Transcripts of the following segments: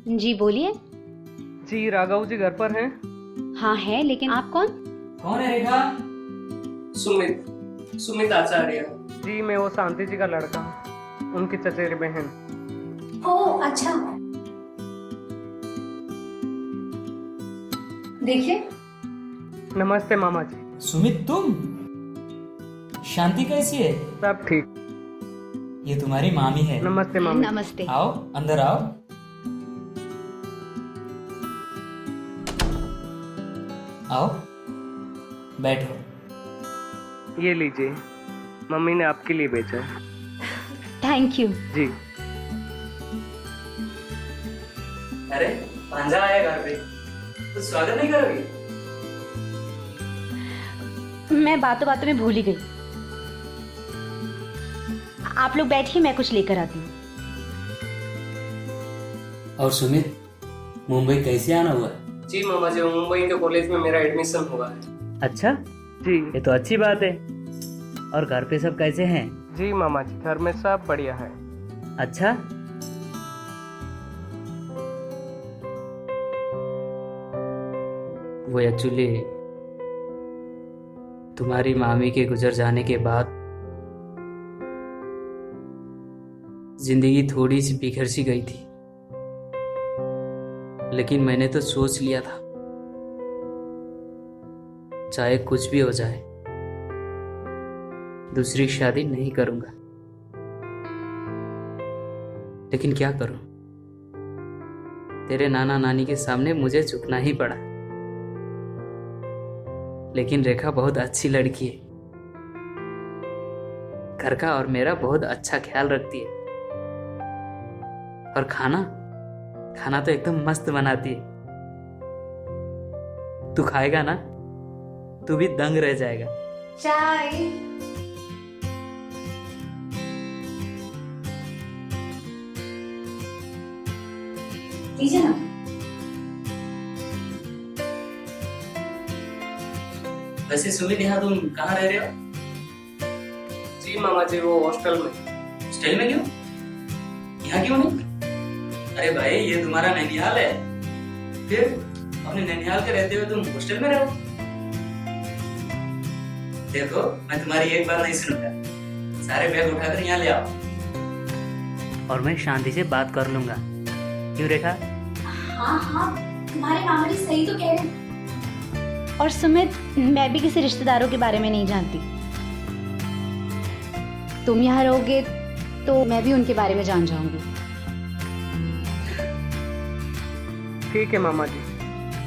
जी बोलिए। जी राघव जी घर पर हैं? हाँ है, लेकिन आप कौन? कौन है रेखा? सुमित सुमित आचार्य। जी मैं वो शांति जी का लड़का, उनकी चचेरी बहन। ओह अच्छा। देखिए। नमस्ते मामा जी। सुमित तुम? शांति कैसी है? सब ठीक। ये तुम्हारी मामी है। नमस्ते मामी। नमस्ते। आओ अंदर आओ। आओ बैठो। ये लीजिए, मम्मी ने आपके लिए भेजा है। Thank you. जी। अरे भांजा आया घर पे, तो स्वागत नहीं करोगी? मैं बातों बातों में भूल ही गई। आप लोग बैठिए, मैं कुछ लेकर आती हूँ। और सुमित, मुंबई कैसे आना हुआ? जी मामा जी, मुंबई के कॉलेज में मेरा एडमिशन हुआ है। अच्छा, जी। ये तो अच्छी बात है। और घर पे सब कैसे हैं? जी मामा जी, घर में सब बढ़िया है। अच्छा। वो एक्चुअली तुम्हारी मामी के गुजर जाने के बाद जिंदगी थोड़ी सी बिखर सी गई थी, लेकिन मैंने तो सोच लिया था चाहे कुछ भी हो जाए दूसरी शादी नहीं करूंगा। लेकिन क्या करूं, तेरे नाना नानी के सामने मुझे झुकना ही पड़ा। लेकिन रेखा बहुत अच्छी लड़की है, घर का और मेरा बहुत अच्छा ख्याल रखती है। और खाना तो एकदम मस्त बनाती है। तू खाएगा ना, तू भी दंग रह जाएगा। चाय। लीजिए ना। वैसे सुमित, यहाँ तुम कहाँ रह रहे हो? जी मामा जी, वो हॉस्टल में। हॉस्टल में क्यों? यहाँ क्यों नहीं? अरे भाई, ये तुम्हारा नैनिहाल है, फिर अपने नैनिहाल के रहते हुए तुम हॉस्टल में रहो। देखो, मैं तुम्हारी एक बार नहीं सुनूंगा। सारे बैग उठाकर यहाँ ले आओ और मैं शांति से बात कर लूंगा। क्यों रेखा? हाँ, तुम्हारे मामा जी सही तो कह रहे हैं। और सुमित, मैं भी किसी रिश्तेदारों के बारे में नहीं जानती। तुम यहाँ रहोगे तो मैं भी उनके बारे में जान जाऊंगी। ठीक है मामा जी,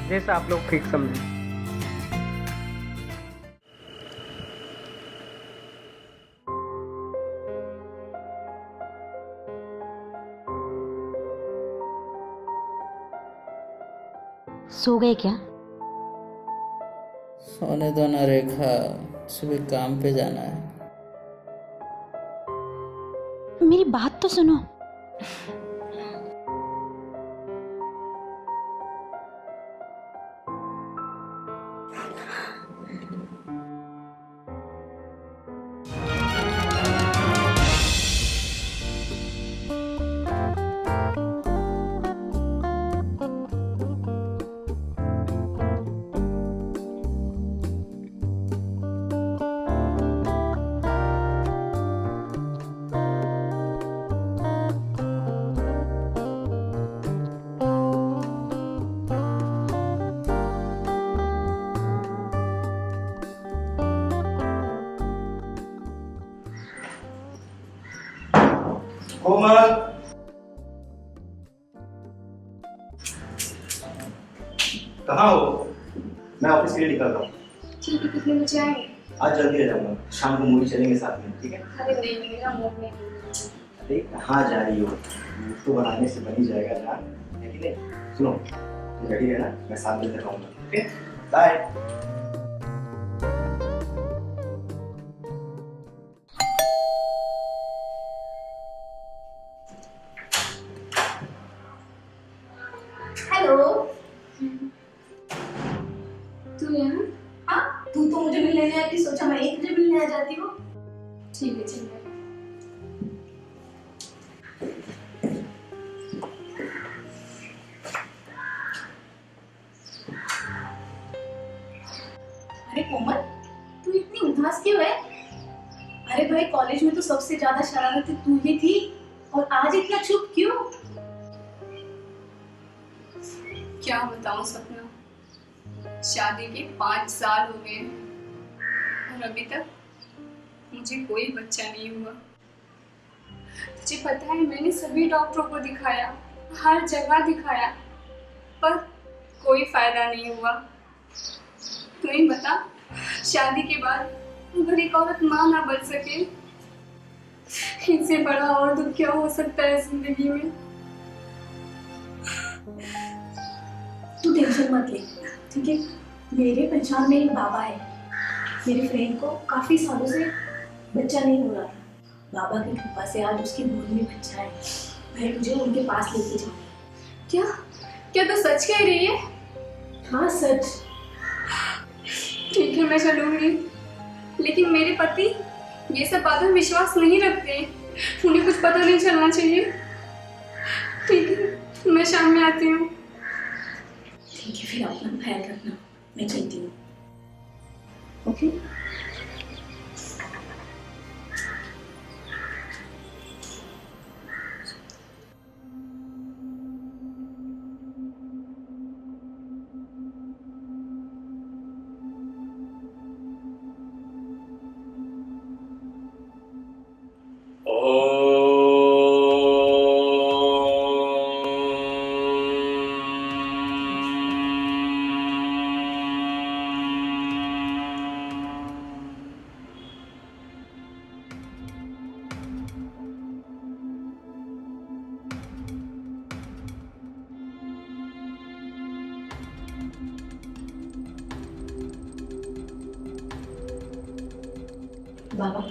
जैसा आप लोग ठीक समझें। सो गए क्या? सोने दो ना रेखा, सुबह काम पे जाना है। मेरी बात तो सुनो। कोमल, कहाँ हो? मैं ऑफिस के लिए निकल रहा हूँ। ठीक है, कितने बजे आएंगे? आज जल्दी आ जाऊंगा, शाम को मूवी चलेंगे साथ में, ठीक है? अरे नहीं, मेरा मूड नहीं। अरे कहाँ जा रही हो? मूड तो बनाने से बन ही जाएगा ना, है कि नहीं? सुनो, तुम रेडी रहना, मैं 7 बजे तक आऊंगा, ठीक है? बाय। हेलो। तू यहाँ? हाँ, तू तो मुझे मिलने नहीं आती, सोचा मैं ही तुझे मिलने आ जाती हूँ। ठीक है, ठीक है। अरे कोमल, तू इतनी उदास क्यों है? अरे भाई, कॉलेज में तो सबसे ज्यादा शरारती तू ही थी, और आज इतना चुप क्यों? क्या बताऊं सपना, शादी के 5 साल हो गए और अभी तक मुझे कोई बच्चा नहीं हुआ। तुझे पता है, मैंने सभी डॉक्टरों को दिखाया, हर जगह दिखाया, पर कोई फायदा नहीं हुआ। तू ही बता, शादी के बाद अगर एक औरत मां ना बन सके, इससे बड़ा और दुख क्या हो सकता है जिंदगी में। तू टेंशन मत ले, ठीक है? मेरे पहचान में एक बाबा है, मेरे फ्रेंड को काफी सालों से बच्चा नहीं हो रहा था। बाबा की कृपा से आज उसकी गोद में बच्चा है। मैं तुझे उनके पास लेके जाऊंगी। क्या क्या तू सच कह रही है? हाँ सच। ठीक है, मैं चलूंगी, लेकिन मेरे पति ये सब बातों में विश्वास नहीं रखते, उन्हें कुछ पता नहीं चलना चाहिए। ठीक है, मैं शाम में आती हूँ। ठीक है, फिर अपना ख्याल रखना, मैं चलती हूँ। ओके? बाबा,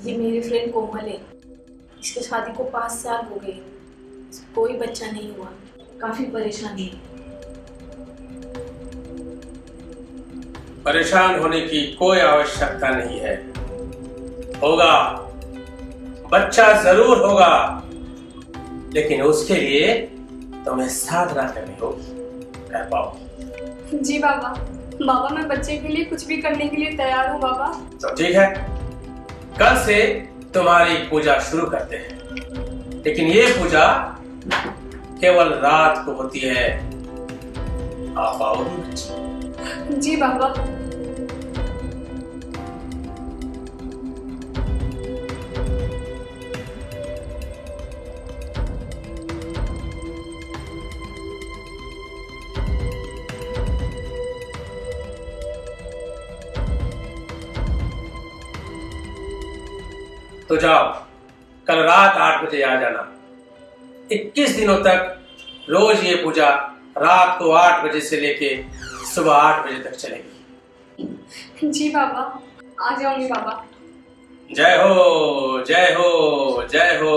ये मेरी फ्रेंड कोमल है। इसके शादी को 5 साल हो गए, कोई बच्चा नहीं हुआ, काफी परेशानी है। परेशान होने की कोई आवश्यकता नहीं है, होगा, बच्चा जरूर होगा, लेकिन उसके लिए तुम्हें साधना करनी होगी, कर पाओगी। जी बाबा, बाबा मैं बच्चे के लिए कुछ भी करने के लिए तैयार हूँ बाबा। तो ठीक है, कल से तुम्हारी पूजा शुरू करते हैं, लेकिन ये पूजा केवल रात को होती है। आप आओगे बच्चे? जी बाबा। तो जाओ, कल रात 8 बजे आ जाना। 21 दिनों तक रोज ये पूजा रात को 8 बजे से लेके सुबह 8 बजे तक चलेगी। जी बाबा, आ जाऊंगी बाबा। जय हो, जय हो, जय हो।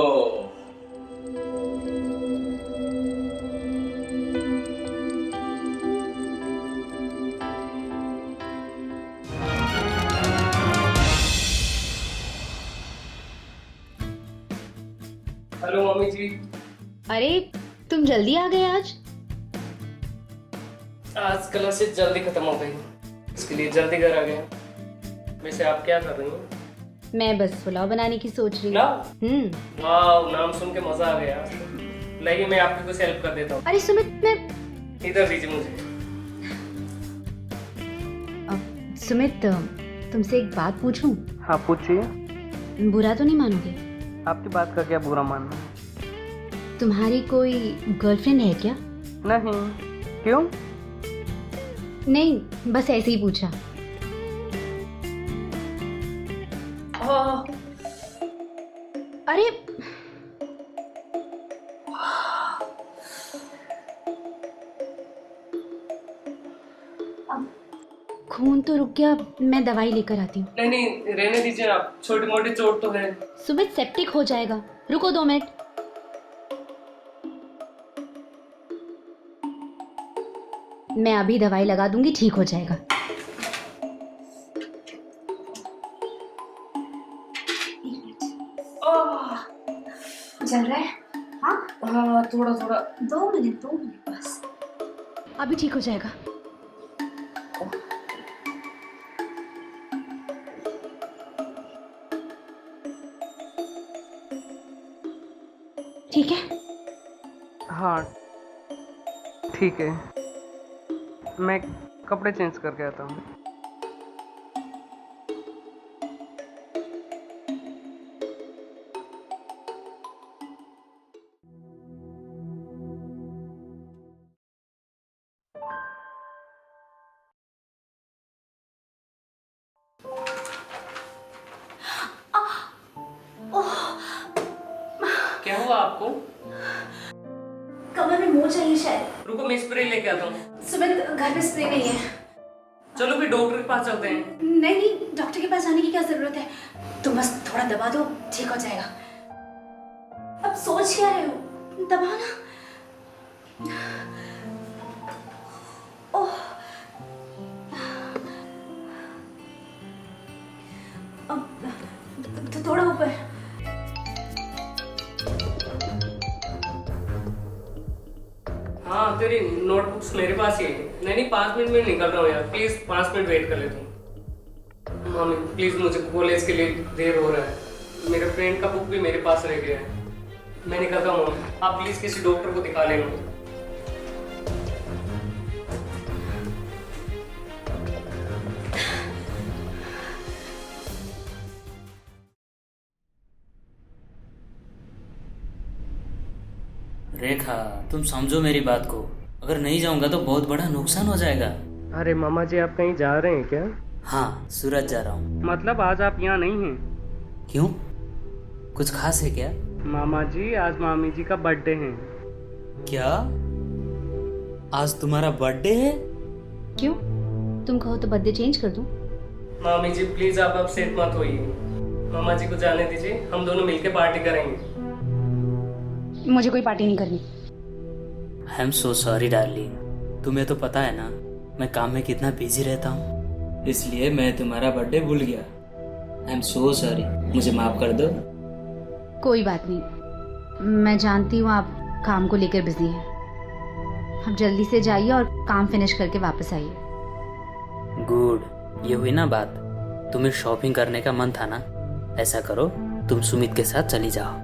हेलो मम्मी जी। अरे तुम जल्दी आ गए आज? आज क्लासेस जल्दी खत्म हो गई, इसके लिए जल्दी घर आ गया। वैसे आप क्या कर रही हैं? मैं बस पुलाव बनाने की सोच रही पुलाव? हूँ। वाह, नाम सुन के मजा आ गया। लगी मैं आपकी कुछ हेल्प कर देता हूँ। अरे सुमित, मैं इधर दीजिए मुझे। सुमित, तुमसे एक बात पूछूं? हाँ पूछिए। बुरा तो नहीं मानोगे? आपकी बात का क्या बुरा मानना? तुम्हारी कोई गर्लफ्रेंड है क्या? नहीं, क्यों? नहीं, बस ऐसे ही पूछा। अरे खून तो रुक गया, मैं दवाई लेकर आती हूँ। नहीं नहीं, रहने दीजिए आप, छोटी मोटी चोट तो है। सुमित, सेप्टिक हो जाएगा, रुको 2 मिनट। मैं अभी दवाई लगा दूंगी, ठीक हो जाएगा। चल रहा है? हाँ हाँ, थोड़ा थोड़ा। 2 मिनट बस। अभी ठीक हो जाएगा। ठीक है, मैं कपड़े चेंज करके आता हूँ। क्या हुआ आपको? कमर में मोच आई है शायद। रुको मैं स्प्रे लेके आता हूँ। सुमित, घर पे स्प्रे नहीं है। चलो फिर डॉक्टर के पास चलते हैं। नहीं नहीं, डॉक्टर के पास जाने की क्या जरूरत है, तुम बस थोड़ा दबा दो, ठीक हो जाएगा। अब सोच क्या रहे हो, दबाना। ओह, अब थोड़ा ऊपर। हाँ तेरी नोटबुक्स मेरे पास ही है। नहीं 5 मिनट में निकल रहा हूँ यार, प्लीज 5 मिनट वेट कर लेता हूँ। मम्मी प्लीज, मुझे कॉलेज के लिए देर हो रहा है। मेरे फ्रेंड का बुक भी मेरे पास रह गया है। मैं निकलता हूँ मम्मी, आप प्लीज किसी डॉक्टर को दिखा लेना। रेखा, तुम समझो मेरी बात को। अगर नहीं जाऊंगा तो बहुत बड़ा नुकसान हो जाएगा। अरे मामा जी, आप कहीं जा रहे हैं क्या? हाँ, सूरत जा रहा हूँ। मतलब आज आप यहाँ नहीं हैं? क्यों, कुछ खास है क्या? मामा जी, आज मामी जी का बर्थडे है। क्या आज तुम्हारा बर्थडे है? क्यों, तुम कहो तो बर्थडे चेंज कर दूं? मामी जी प्लीज आप अपसेट मत होइए। मामा जी को जाने दीजिए, हम दोनों मिलकर पार्टी करेंगे। मुझे कोई पार्टी नहीं करनी। आई एम सो सॉरी डार्लिंग, तुम्हें तो पता है ना मैं काम में कितना बिजी रहता हूँ, इसलिए मैं तुम्हारा बर्थडे भूल गया। आई एम सो सॉरी, मुझे माफ कर दो। कोई बात नहीं, मैं जानती हूँ आप काम को लेकर बिजी हैं। आप जल्दी से जाइए और काम फिनिश करके वापस आइए। गुड, ये हुई ना बात। तुम्हें शॉपिंग करने का मन था ना, ऐसा करो तुम सुमित के साथ चली जाओ,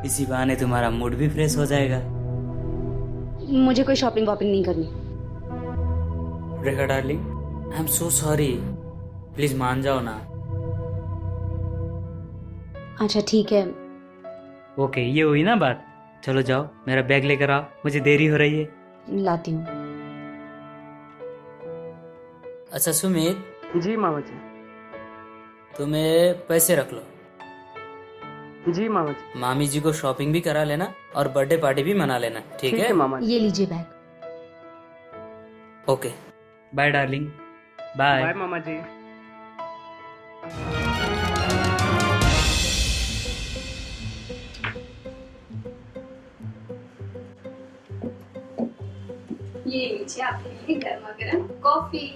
इसी बहाने तुम्हारा मूड भी फ्रेश हो जाएगा। मुझे कोई शॉपिंग वॉपिंग नहीं करनी। Rekha darling, I am so sorry, please मान जाओ ना। अच्छा ठीक है। ओके, ये हुई ना बात। चलो जाओ, मेरा बैग लेकर आओ, मुझे देरी हो रही है। लाती हूँ। अच्छा सुमित, जी मामा जी। तुम्हें पैसे रख लो। जी मामा जी। मामी जी को शॉपिंग भी करा लेना और बर्थडे पार्टी भी मना लेना, ठीक है? मामा जी। ये लीजिए bag. Okay, bye darling. Bye. Bye मामा जी। ये लीजिए आपके लिए गर्मा गर्म कॉफी।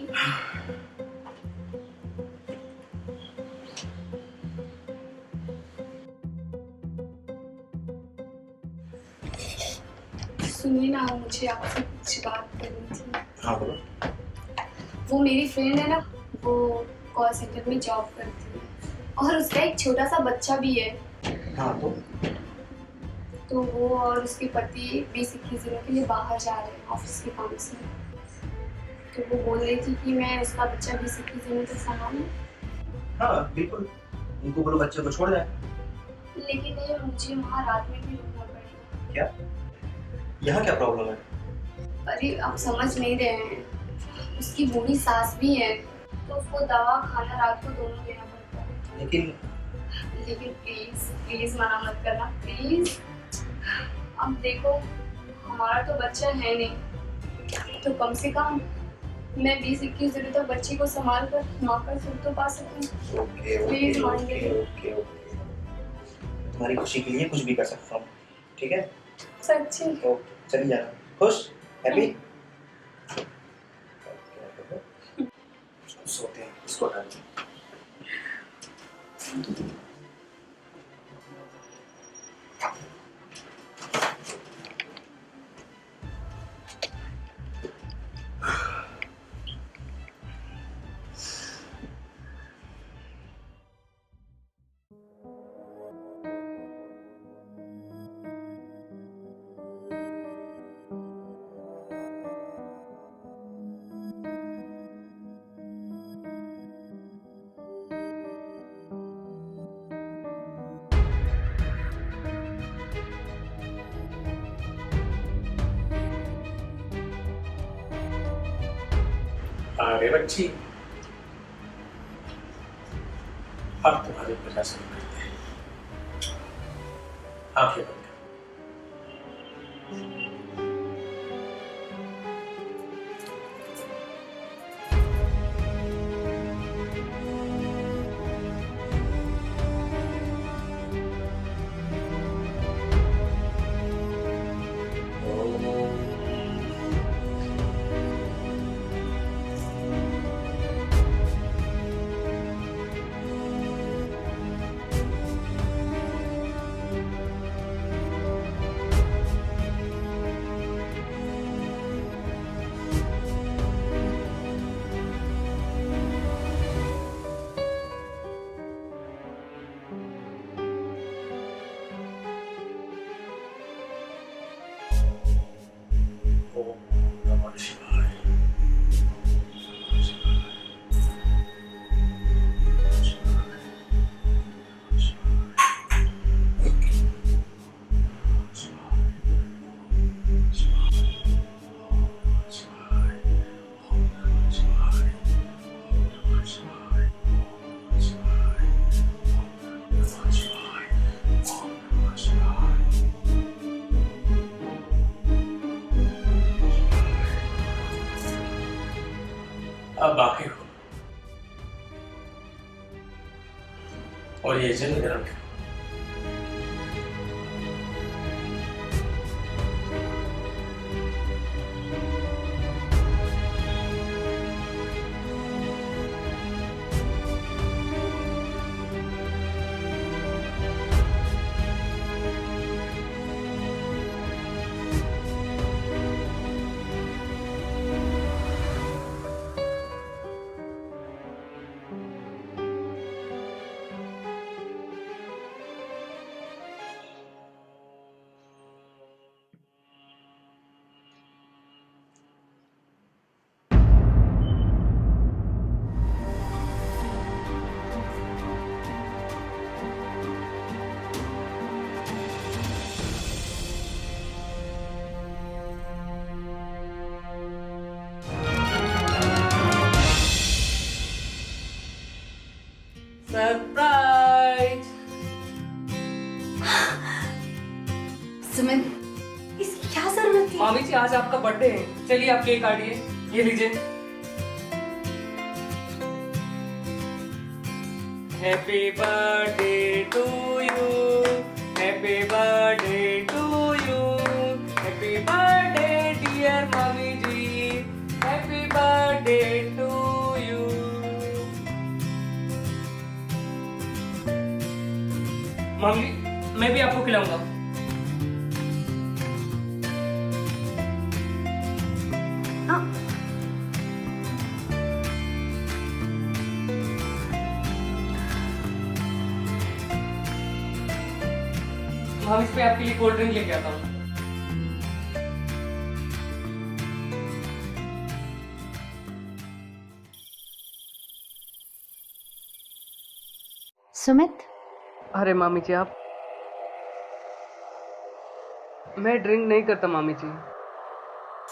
सुनिए ना, मुझे आपसे कुछ बात करनी थी। हाँ बोलो। वो मेरी फ्रेंड है ना, वो कॉल सेंटर में जॉब करती है और उसका एक छोटा सा बच्चा भी है। हाँ तो वो और उसके पति 20-21 दिनों के लिए बाहर जा रहे हैं ऑफिस के काम से। तो वो बोल रही थी कि मैं उसका बच्चा 20-21 दिनों तक संभालूं। हाँ बिल्कुल, उनको बोलो बच्चे को छोड़ जाए। लेकिन ये मुझे वहाँ रात में भी रुकना पड़ेगा। क्या, यहाँ क्या प्रॉब्लम है? अरे आप समझ नहीं रहे हैं, उसकी बूढ़ी सास भी है तो उसको दवा खाना रात को दोनों देना पड़ता है। लेकिन प्लीज प्लीज मना मत करना प्लीज। अब देखो, हमारा तो बच्चा है नहीं, तो कम से कम मैं 20-21 दिनों तक बच्ची को संभाल कर माँ का सुख तो पा सकूं। प्लीज मान लीजिए। तुम्हारी खुशी के लिए कुछ भी कर सकता हूँ, ठीक है? सच्ची? तो चली जाना, खुश, हैप्पी। सोते हैं, इसको हटा दो। अरे बच्ची, अब तुम्हारी पूजा शुरू करते हैं। आंखें बंद करो। ओम नमः शिवाय। अब बाकी हो और ये जल ग्रहण करो। सरप्राइज। सुमित, इसकी क्या जरूरत थी? मामी जी आज आपका बर्थडे है, चलिए आप केक काटिए, ये लीजिए। Happy birthday to you, happy birthday to you, happy birthday dear मामी जी, हैप्पी बर्थडे टू यू। मामी मैं भी आपको खिलाऊंगा। मामी इस पे आपके लिए कोल्ड ड्रिंक लेके आता हूँ। सुमित, अरे मामी जी आप, मैं ड्रिंक नहीं करता मामी जी।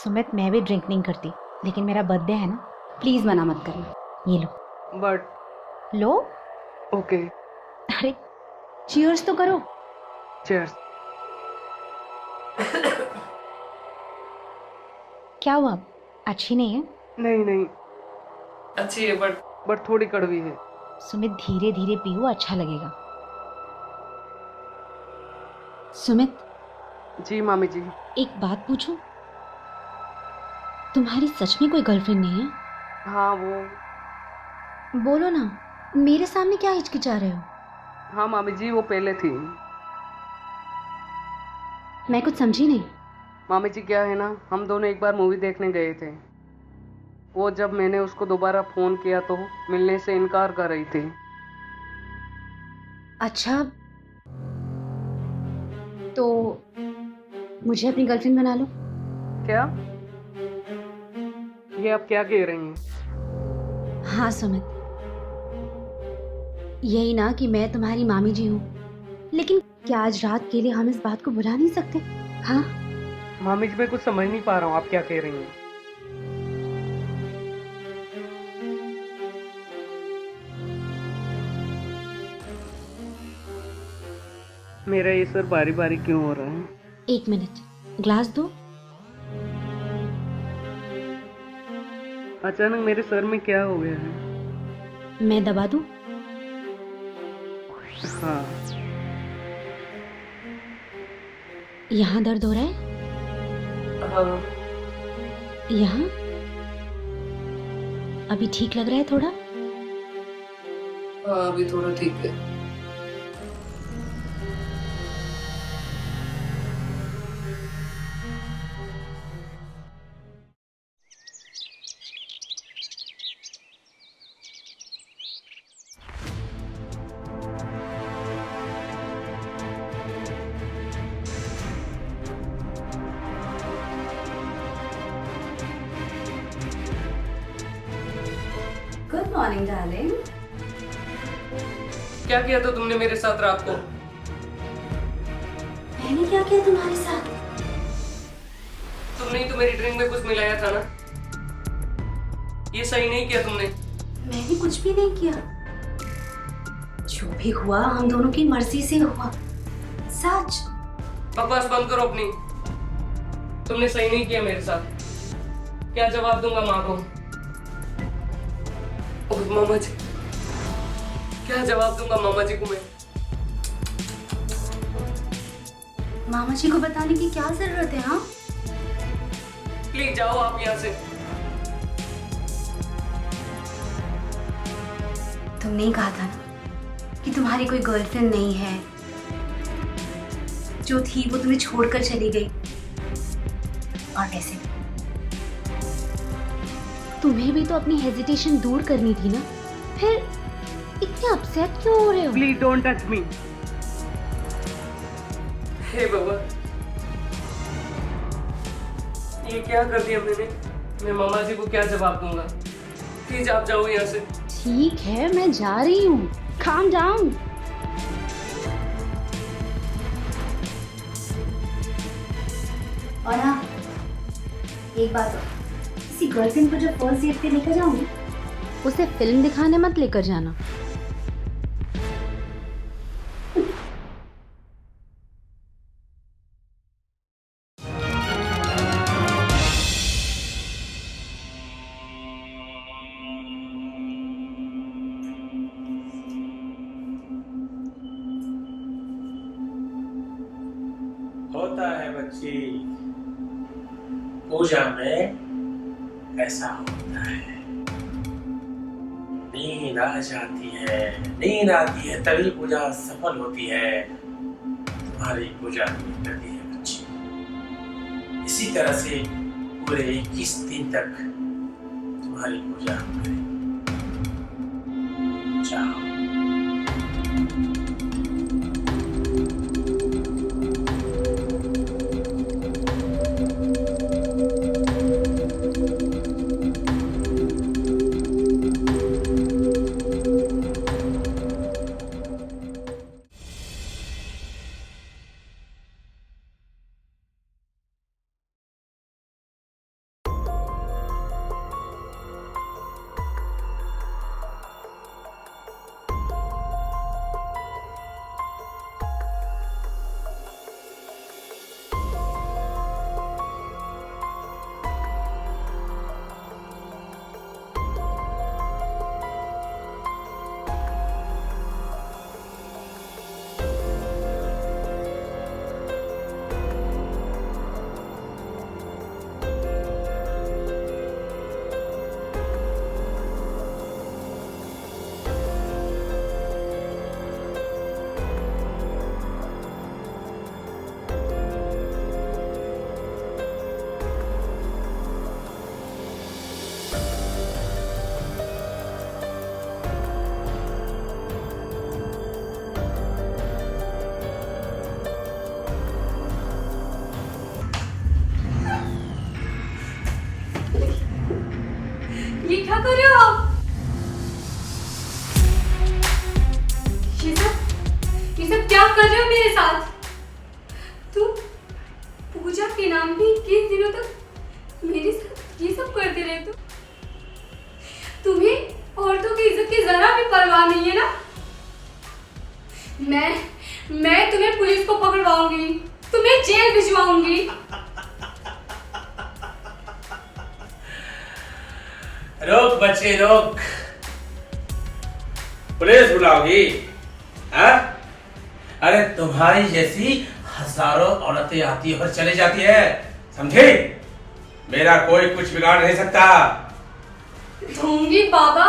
सुमित मैं भी ड्रिंक नहीं करती, लेकिन मेरा बर्थडे है ना, प्लीज मना मत करना। ये लो। बट लो। ओके। अरे चीयर्स तो करो। चीयर्स। क्या हुआ, अच्छी नहीं है? नहीं नहीं अच्छी है, बट थोड़ी कड़वी है। सुमित धीरे धीरे पियो, अच्छा लगेगा। सुमित। जी मामी जी। एक बात पूछूं, तुम्हारी सच में कोई गर्लफ्रेंड नहीं है? हाँ वो। बोलो ना, मेरे सामने क्या हिचकिचा रहे हो? हाँ मामी जी वो पहले थी। मैं कुछ समझी नहीं। मामी जी क्या है ना, हम दोनों एक बार मूवी देखने गए थे। वो जब मैंने उसको दोबारा फोन किया तो मिलने से इनकार कर रही थी। अच्छा, तो मुझे अपनी गर्लफ्रेंड बना लो। क्या? ये आप क्या कह रही हैं? हाँ सुमित, यही ना कि मैं तुम्हारी मामी जी हूँ, लेकिन क्या आज रात के लिए हम इस बात को भुला नहीं सकते? हाँ मामी जी मैं कुछ समझ नहीं पा रहा हूँ आप क्या कह रही हैं। मेरा ये सर बारी बारी क्यों हो रहा है? 1 मिनट, ग्लास दो। अचानक मेरे सर में क्या हो गया है? मैं दबा दूं? हाँ। यहाँ दर्द हो रहा है? हाँ। यहाँ? अभी ठीक लग रहा है थोड़ा? हाँ, अभी थोड़ा ठीक है। Good morning darling. क्या किया था तुमने मेरे साथ रात को? मैंने क्या किया तुम्हारे साथ? तुमने ही तो मेरी ड्रिंक में कुछ मिलाया था ना? ये सही नहीं किया तुमने। मैंने कुछ भी नहीं किया। जो भी हुआ हम दोनों की मर्जी से हुआ। सच। बकवास बंद करो अपनी। तुमने सही नहीं किया मेरे साथ। क्या जवाब दूंगा माँ को? और मामा जी, क्या जवाब दूंगा मामा जी को मैं? मामा जी को बताने की क्या जरूरत है? हाँ, प्लीज जाओ आप यहाँ से। तुमने ही कहा था ना कि तुम्हारी कोई गर्लफ्रेंड नहीं है। जो थी वो तुम्हें छोड़कर चली गई। और वैसे तुम्हें भी तो अपनी हेजिटेशन दूर करनी थी ना, फिर इतने अपसेट क्यों हो रहे हो? Please don't touch me. हे भगवान, ये क्या कर दिया मैंने? मैं मामा जी को क्या जवाब दूंगा? प्लीज आप जाओ यहाँ से। ठीक है, मैं जा रही हूँ। Calm down. और हाँ, एक बात और, किसी गर्लफ्रेंड को जब फर्स्ट डेट पे लेकर जाऊंगी, उसे फिल्म दिखाने मत लेकर जाना। होता है बच्ची, पूजा में ऐसा होता है। नींद आ जाती है, नींद आती है तभी पूजा सफल होती है। तुम्हारी पूजा नहीं करती है बच्ची। इसी तरह से पूरे 21 दिन तक तुम्हारी पूजा करें। जाओ। ये क्या कर रहे हो आप? ये सब क्या कर रहे हो मेरे साथ? तुम पूजा के नाम पे 21 दिनों तक मेरे साथ ये सब करते रहे। तुम्हें औरतों की इज्जत की जरा भी परवाह नहीं है ना? मैं तुम्हें पुलिस को पकड़वाऊंगी, तुम्हें जेल भिजवाऊंगी। रोक बच्चे रोक, पुलिस बुलाओगी? हाँ? अरे तुम्हारी जैसी हजारों औरतें आती और चली जाती है, समझे? मेरा कोई कुछ बिगाड़ नहीं सकता। ढोंगी बाबा,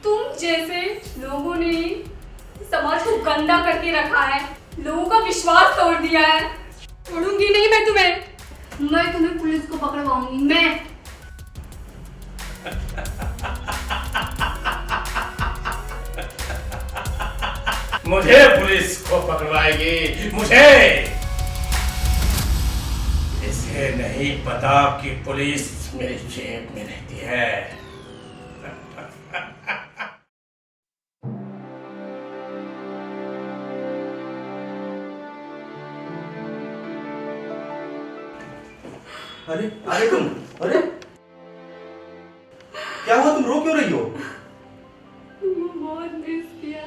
तुम जैसे लोगों ने समाज को गंदा करके रखा है, लोगों का विश्वास तोड़ दिया है। छोड़ूंगी नहीं मैं तुम्हें पुलिस को पकड़वाऊंगी। मैं मुझे पुलिस को पकड़वाएगी, मुझे? इसे नहीं पता कि पुलिस मेरी जेब में रहती है। अरे अरे तुम, अरे क्या हुआ, तुम रो क्यों रही हो? बहुत मिस किया।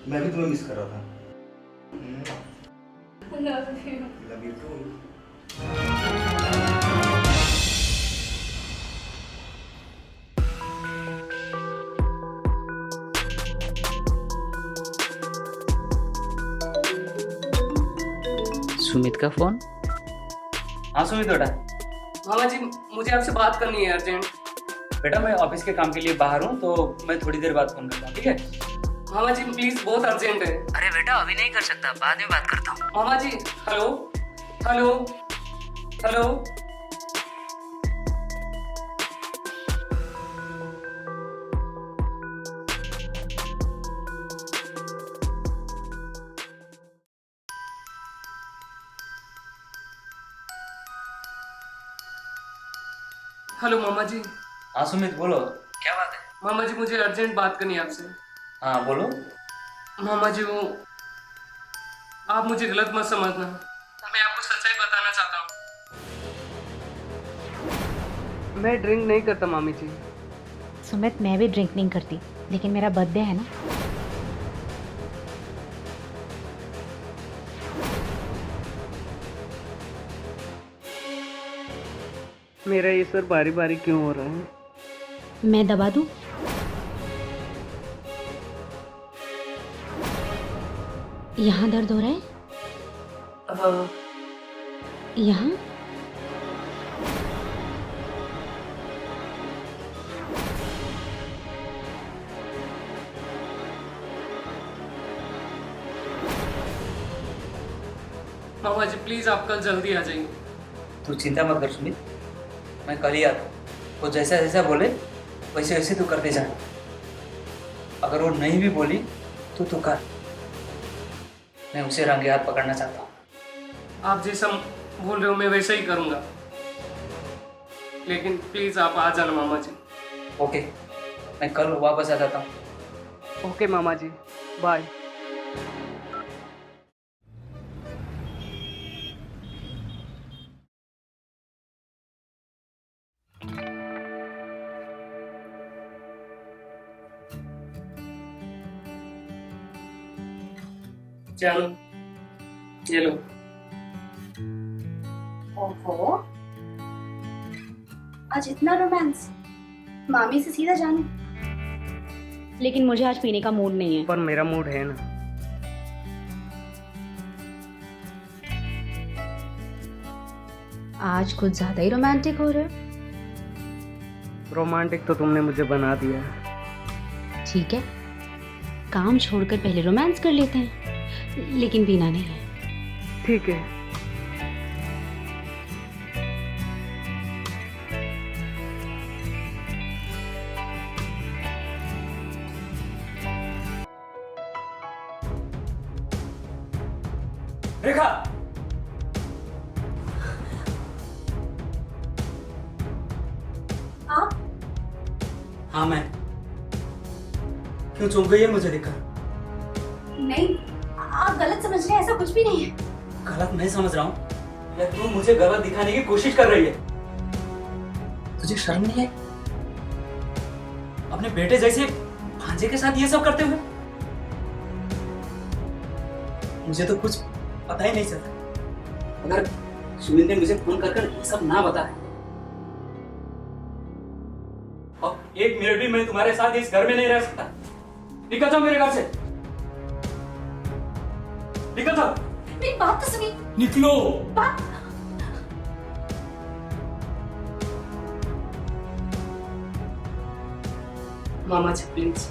मैं भी तुम्हें मिस कर रहा था। Love love you too. Sumit का फोन। हाँ सुमित बेटा। मामा जी, मुझे आपसे बात करनी है अर्जेंट। बेटा मैं ऑफिस के काम के लिए बाहर हूँ, तो मैं थोड़ी देर बाद फोन करता हूँ, ठीक है? मामा जी प्लीज, बहुत अर्जेंट है। अरे बेटा अभी नहीं कर सकता, बाद में बात करता हूँ। मामा जी, हेलो हेलो हेलो। हेलो मामा जी। हाँ सुमित बोलो, क्या बात है? मामा जी मुझे अर्जेंट बात करनी है आपसे। हाँ बोलो। मामा जी वो, आप मुझे गलत मत समझना, मैं आपको सच्चाई बताना चाहता हूँ। मैं ड्रिंक नहीं करता मामी जी। सुमित, मैं भी ड्रिंक नहीं करती, लेकिन मेरा बर्थडे है ना। मेरा ये सर बारी बारी क्यों हो रहा है? मैं दबा दूं? यहाँ दर्द हो रहा है? यहाँ? मामा जी प्लीज आप कल जल्दी आ जाइए। तू चिंता मत कर सुमित, मैं कल ही आता हूँ। वो जैसा जैसा बोले वैसे वैसे तू करते जा। अगर वो नहीं भी बोली तो तू कर, मैं उसे रंगे हाथ पकड़ना चाहता हूँ। आप जैसा बोल रहे हो मैं वैसा ही करूँगा, लेकिन प्लीज आप आ जाना मामा जी। ओके, मैं कल वापस आ जाता हूँ। ओके मामा जी, बाय। चलो ये लो। ओहो, आज इतना रोमांस, मामी से सीधा जाने। लेकिन मुझे आज पीने का मूड नहीं है। पर मेरा मूड है ना। आज कुछ ज्यादा ही रोमांटिक हो रहे हो। रोमांटिक तो तुमने मुझे बना दिया। ठीक है, काम छोड़कर पहले रोमांस कर लेते हैं, लेकिन पीना नहीं है। ठीक है। रेखा, आप? हाँ मैं। क्यों चौंक गई है मुझे देखकर? नहीं, आप गलत समझ रहे हैं, ऐसा कुछ भी नहीं है। गलत नहीं समझ रहा हूँ, या तू मुझे गलत दिखाने की कोशिश कर रही है? तुझे शर्म नहीं है अपने बेटे जैसे भांजे के साथ ये सब करते हुए? मुझे तो कुछ पता ही नहीं चलता। अगर सुनील ने मुझे फोन कर ये सब ना बताया, और 1 मिनट भी मैं तुम्हारे साथ इस घर में नहीं रह सकता। निकल जाओ मेरे घर से, निकल जाओ। मेरी बात तो सुनिए। निकलो। मामा जी प्लीज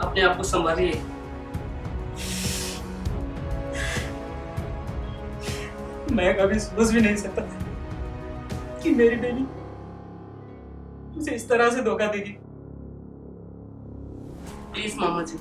अपने आप को संभालिए। मैं कभी सोच भी नहीं सकता कि मेरी बेटी मुझे इस तरह से धोखा देगी। प्लीज मामा जी